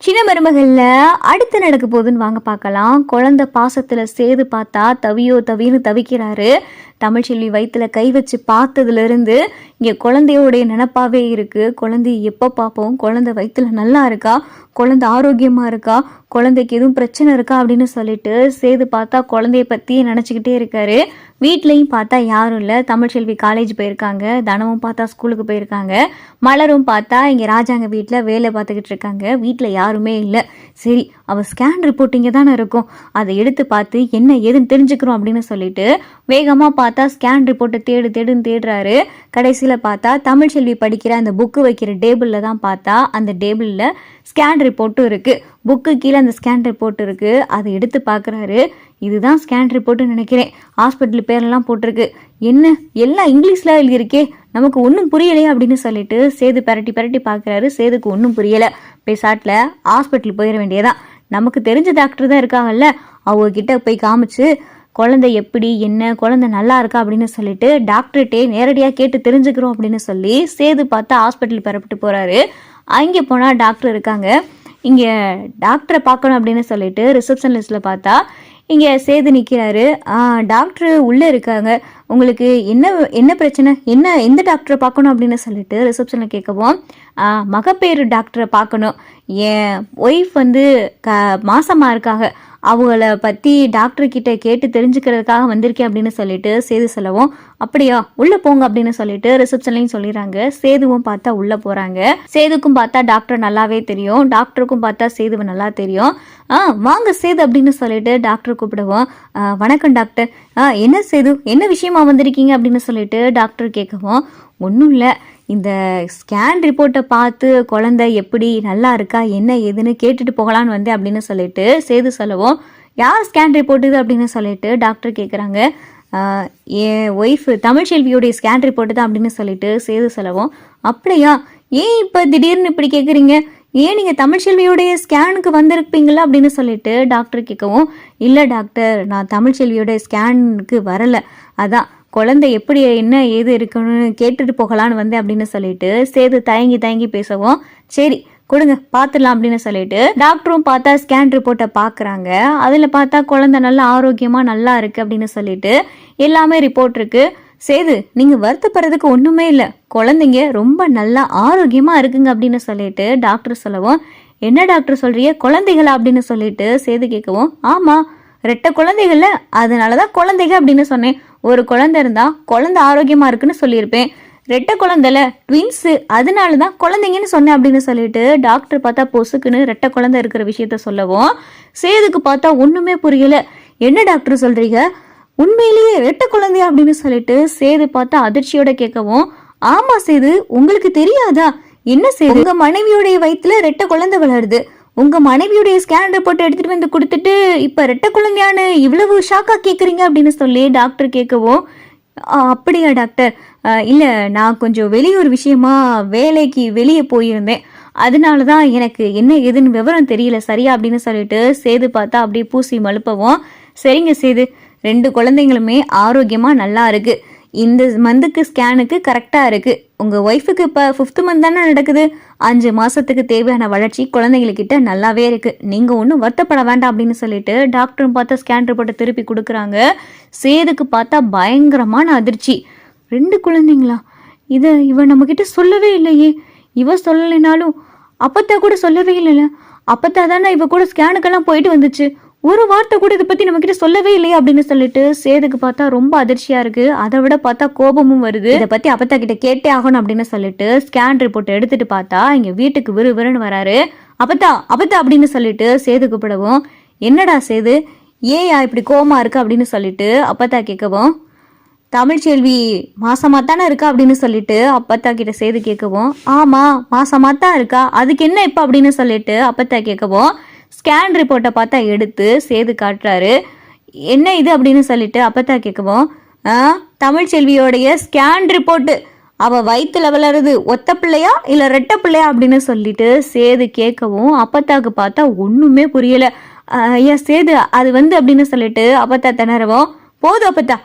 சின்ன மருமகள்ல அடுத்து நடக்க போகுதுன்னு வாங்க பார்க்கலாம். குழந்தை பாசத்துல சேது பார்த்தா தவியோ தவின்னு தவிக்கிறாரு. தமிழ்ச்செல்வி வயிற்றுல கை வச்சு பார்த்ததுல இருந்து இங்க குழந்தையோடைய நினப்பாவே இருக்கு. குழந்தைய எப்போ பார்ப்போம், குழந்தை வயிற்றுல நல்லா இருக்கா, குழந்தை ஆரோக்கியமா இருக்கா, குழந்தைக்கு எதுவும் பிரச்சனை இருக்கா அப்படின்னு சொல்லிட்டு சேது பார்த்தா குழந்தைய பத்தி நினச்சிக்கிட்டே இருக்காரு. வீட்லையும் பார்த்தா யாரும் இல்லை. தமிழ்ச்செல்வி காலேஜ் போயிருக்காங்க, தனமும் பார்த்தா ஸ்கூலுக்கு போயிருக்காங்க, மலரும் பார்த்தா இங்கே ராஜாங்க வீட்டில் வேலை பார்த்துக்கிட்டு இருக்காங்க. வீட்டில் யாருமே இல்லை. சரி, அவள் ஸ்கேன் ரிப்போர்ட் இங்கே தானே இருக்கும், அதை எடுத்து பார்த்து என்ன ஏதுன்னு தெரிஞ்சுக்கிறோம் அப்படின்னு சொல்லிட்டு வேகமாக பார்த்தா ஸ்கேன் ரிப்போர்ட்டை தேடுன்னு தேடுறாரு. கடைசியில் பார்த்தா தமிழ்ச்செல்வி படிக்கிற அந்த புக்கு வைக்கிற டேபிளில் தான் பார்த்தா அந்த டேபிளில் ஸ்கேன் ரிப்போர்ட்டும் இருக்குது. புக்கு கீழே அந்த ஸ்கேன் ரிப்போர்ட் இருக்குது. அதை எடுத்து பார்க்குறாரு. இதுதான் ஸ்கேன் ரிப்போர்ட்டுன்னு நினைக்கிறேன். ஹாஸ்பிட்டல் பேரெல்லாம் போட்டிருக்கு. என்ன எல்லாம் இங்கிலீஷில் எழுதியிருக்கே, நமக்கு ஒன்றும் புரியலையே அப்படின்னு சொல்லிட்டு சேது பரட்டி பார்க்குறாரு. சேதுக்கு ஒன்றும் புரியலை. பேசாட்டில் ஹாஸ்பிட்டல் போயிட வேண்டியதான். நமக்கு தெரிஞ்ச டாக்டர் தான் இருக்காங்கல்ல, அவங்கக்கிட்ட போய் காமிச்சு குழந்தை எப்படி என்ன, குழந்தை நல்லா இருக்கா அப்படின்னு சொல்லிட்டு டாக்டர்கிட்டே நேரடியாக கேட்டு தெரிஞ்சுக்கிறோம் அப்படின்னு சொல்லி சேது பார்த்தா ஹாஸ்பிட்டல் பெறப்பட்டு போகிறாரு. அங்கே போனால் டாக்டர் இருக்காங்க. இங்கே டாக்டரை பார்க்கணும் அப்படின்னு சொல்லிட்டு ரிசப்ஷன் லிஸ்ட்டில் பார்த்தா இங்கே சேது நிற்கிறாரு. டாக்டர் உள்ளே இருக்காங்க. உங்களுக்கு என்ன பிரச்சனை, எந்த டாக்டரை பார்க்கணும் அப்படின்னு சொல்லிட்டு ரிசப்ஷனில் கேட்கவும், மகப்பேறு டாக்டரை பார்க்கணும், என் ஒய்ஃப் மாசமாக இருக்காங்க, அவங்கள பற்றி டாக்டர்கிட்ட கேட்டு தெரிஞ்சுக்கிறதுக்காக வந்திருக்கேன் அப்படின்னு சொல்லிட்டு சேது சொல்லவும், அப்படியா உள்ளே போங்க அப்படின்னு சொல்லிட்டு ரிசப்ஷன்லையும் சொல்லிடுறாங்க. சேதுவும் பார்த்தா உள்ளே போகிறாங்க. சேதுக்கும் பார்த்தா டாக்டர் நல்லாவே தெரியும், டாக்டருக்கும் பார்த்தா சேதுவை நல்லா தெரியும். வாங்க சேது அப்படின்னு சொல்லிட்டு டாக்டர் கூப்பிடுவோம். வணக்கம் டாக்டர், என்ன சேது, என்ன விஷயமா வந்திருக்கீங்க அப்படின்னு சொல்லிட்டு டாக்டர் கேட்கவும், ஒன்றும் இல்லை, இந்த ஸ்கேன் ரிப்போர்ட்டை பார்த்து குழந்தை எப்படி நல்லா இருக்கா என்ன ஏதுன்னு கேட்டுட்டு போகலான்னு வந்தேன் அப்படின்னு சொல்லிட்டு சேது சொல்லவும், யார் ஸ்கேன் ரிப்போர்ட் இது அப்படின்னு சொல்லிட்டு டாக்டர் கேட்குறாங்க. என் ஒய்ஃப் தமிழ்ச்செல்வியோடைய ஸ்கேன் ரிப்போர்ட்டு தான் அப்படின்னு சொல்லிட்டு சேது சொல்லவும், அப்படியா, ஏன் இப்போ திடீர்னு இப்படி கேட்குறீங்க, ஏன் நீங்கள் தமிழ்ச்செல்வியோடைய ஸ்கேனுக்கு வந்திருப்பீங்களா அப்படின்னு சொல்லிட்டு டாக்டர் கேட்கவும், இல்லை டாக்டர், நான் தமிழ்ச்செல்வியோடைய ஸ்கேனுக்கு வரலை, அதான் குழந்தை எப்படி என்ன ஏது இருக்குன்னு கேட்டுட்டு போகலான்னு வந்தேன் அப்படின்னு சொல்லிட்டு சேது தயங்கி பேசவும், சரி கொடுங்க பார்த்துடலாம் அப்படின்னு சொல்லிட்டு டாக்டரும் பார்த்தா ஸ்கேன் ரிப்போர்ட்டை பார்க்குறாங்க. அதில் பார்த்தா குழந்தை நல்லா ஆரோக்கியமாக நல்லா இருக்குது அப்படின்னு சொல்லிட்டு எல்லாமே ரிப்போர்ட் இருக்குது. சேது, நீங்கள் வருத்தப்படுறதுக்கு ஒன்றுமே இல்லை, குழந்தைங்க ரொம்ப நல்லா ஆரோக்கியமாக இருக்குங்க அப்படின்னு சொல்லிட்டு டாக்டர் சொல்லவும், என்ன டாக்டர் சொல்கிறீங்க, குழந்தைகளா அப்படின்னு சொல்லிட்டு சேது கேட்கவும், ஆமாம், ரெட்டை குழந்தைகள்ல, அதனால தான் குழந்தைங்க அப்படின்னு சொன்னேன். ஒரு குழந்தை இருந்தால் குழந்தை ஆரோக்கியமாக இருக்குன்னு சொல்லியிருப்பேன், ரெட்டை குழந்தைல ட்வின்ஸு, அதனால தான் குழந்தைங்கன்னு சொன்னேன் அப்படின்னு சொல்லிட்டு டாக்டர் பார்த்தா பொசுக்குன்னு ரெட்டை குழந்தை இருக்கிற விஷயத்த சொல்லவும், சேதுக்கு பார்த்தா ஒன்றுமே புரியலை. என்ன டாக்டர் சொல்கிறீங்க, உண்மையிலேயே ரெட்டை குழந்தையா அப்படின்னு சொல்லிட்டு சேது பார்த்தா அதிர்ச்சியோட கேட்கவும், ஆமாம் சேது, உங்களுக்கு தெரியாதா, என்ன சேது, உங்கள் மனைவியோடைய வயிற்றுல ரெட்டை குழந்தை வளருது, உங்க மனைவியுடைய ஸ்கேன் ரிப்போர்ட் எடுத்துட்டு வந்து கொடுத்துட்டு இப்ப ரெட்டை குழந்தையானு இவ்வளவு ஷாக்கா கேக்குறீங்க அப்படின்னு சொல்லி டாக்டர் கேட்கவும், அப்படியா டாக்டர், இல்ல, நான் கொஞ்சம் வெளியூர் விஷயமா வேலைக்கு வெளியே போயிருந்தேன், அதனால தான் எனக்கு என்ன ஏதுன்னு விவரம் தெரியல சரியா அப்படின்னு சொல்லிட்டு சேது பார்த்தா அப்படியே பூசி மழுப்பவும், சரிங்க சேது, 2 குழந்தைங்களுமே ஆரோக்கியமா நல்லா இருக்கு, இந்த மந்த்துக்கு ஸ்கேனுக்கு கரெக்டாக இருக்குது, உங்கள் ஒய்ஃபுக்கு இப்போ 5th மந்த் தானே நடக்குது, 5 மாதத்துக்கு தேவையான வளர்ச்சி குழந்தைங்கக்கிட்ட நல்லாவே இருக்குது, நீங்கள் ஒன்றும் வருத்தப்பட வேண்டாம் அப்படின்னு சொல்லிட்டு டாக்டரும் பார்த்தா ஸ்கேன் ரிப்போர்ட்டை திருப்பி கொடுக்குறாங்க. சேதுக்கு பார்த்தா பயங்கரமான அதிர்ச்சி. 2 குழந்தைங்களா, இவ நம்மக்கிட்ட சொல்லவே இல்லையே, இவ சொல்லலைனாலும் அப்பத்தா கூட சொல்லவே இல்லைல்ல, அப்பத்தா தானே இவ கூட ஸ்கேனுக்கெல்லாம் போயிட்டு வந்துச்சு, ஒரு வார்த்தை கூட இதை பற்றி நம்மக்கிட்ட சொல்லவே இல்லையா அப்படின்னு சொல்லிட்டு சேதுக்கு பார்த்தா ரொம்ப அதிர்ச்சியாக இருக்குது. அதை விட பார்த்தா கோபமும் வருது. இதை பற்றி அப்பத்தா கிட்ட கேட்டே ஆகணும் அப்படின்னு சொல்லிட்டு ஸ்கேன் ரிப்போர்ட் எடுத்துட்டு பார்த்தா இங்கே வீட்டுக்கு விறுவிறுன்னு வராரு. அப்பத்தா அப்படின்னு சொல்லிட்டு சேது கூப்பிடவும், என்னடா சேது, ஏயா இப்படி கோபமா இருக்கு அப்படின்னு சொல்லிட்டு அப்பத்தா கேட்கவும், தமிழ்ச்செல்வி மாசமாக தானே இருக்கா அப்படின்னு சொல்லிட்டு அப்பத்தா கிட்ட சேது கேட்கவும், ஆமாம் மாசமாக தான் இருக்கா, அதுக்கு என்ன இப்போ அப்படின்னு சொல்லிட்டு அப்பத்தா கேட்கவும், ஸ்கேன் ரிப்போர்ட்டை பார்த்தா எடுத்து சேது காட்டுறாரு. என்ன இது அப்படின்னு சொல்லிட்டு அப்பத்தா கேட்கவும், தமிழ்ச்செல்வியோடைய ஸ்கேன் ரிப்போர்ட்டு, அவள் வயிற்றுல வளருது, ஒத்த பிள்ளையா இல்லை ரெட்டை பிள்ளையா அப்படின்னு சொல்லிட்டு சேது கேட்கவும் அப்பத்தாக்கு பார்த்தா ஒன்றுமே புரியலை. ஐயா சேது, அது அப்படின்னு சொல்லிட்டு அப்பத்தா திணறவும், போதும் அப்பத்தா,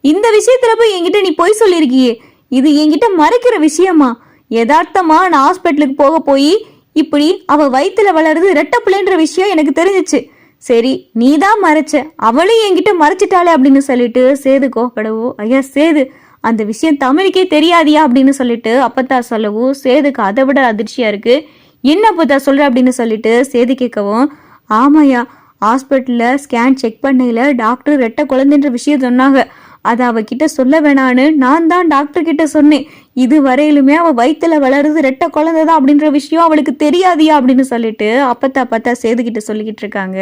இந்த விஷயத்துல போய் என்கிட்ட நீ பொய் சொல்லியிருக்கியே, இது என்கிட்ட மறைக்கிற விஷயமா, யதார்த்தமா நான் ஹாஸ்பிட்டலுக்கு போக போய் இப்படி அவ வயித்துல வளருது ரெட்டை பிள்ளைன்ற விஷயம் எனக்கு தெரிஞ்சிச்சு. சரி நீதான் மறைச்ச, அவளையும் என்கிட்ட மறைச்சிட்டாளே அப்படின்னு சொல்லிட்டு சேது கோபப்படவோ, ஐயா சேது அந்த விஷயம் தமிழுக்கே தெரியாதியா அப்படின்னு சொல்லிட்டு அப்பத்தா சொல்லவும் சேதுக்கு அதை விட அதிர்ச்சியா இருக்கு. என்ன அப்பத்தா சொல்ற அப்படின்னு சொல்லிட்டு சேது கேட்கவும், ஆமாயா ஹாஸ்பிட்டலில் ஸ்கேன் செக் பண்ணையில டாக்டர் ரெட்டை குழந்தைன்ற விஷயம் சொன்னாங்க. அதை அவகிட்ட சொல்ல வேணான்னு நான் தான் டாக்டர் கிட்ட சொன்னேன். இது வரையிலுமே அவ வயிற்றுல வளருது ரெட்டை குழந்தை தான் அப்படின்ற விஷயம் அவளுக்கு தெரியாதியா அப்படின்னு சொல்லிட்டு அப்பத்தா சேதுகிட்ட சொல்லிக்கிட்டு இருக்காங்க.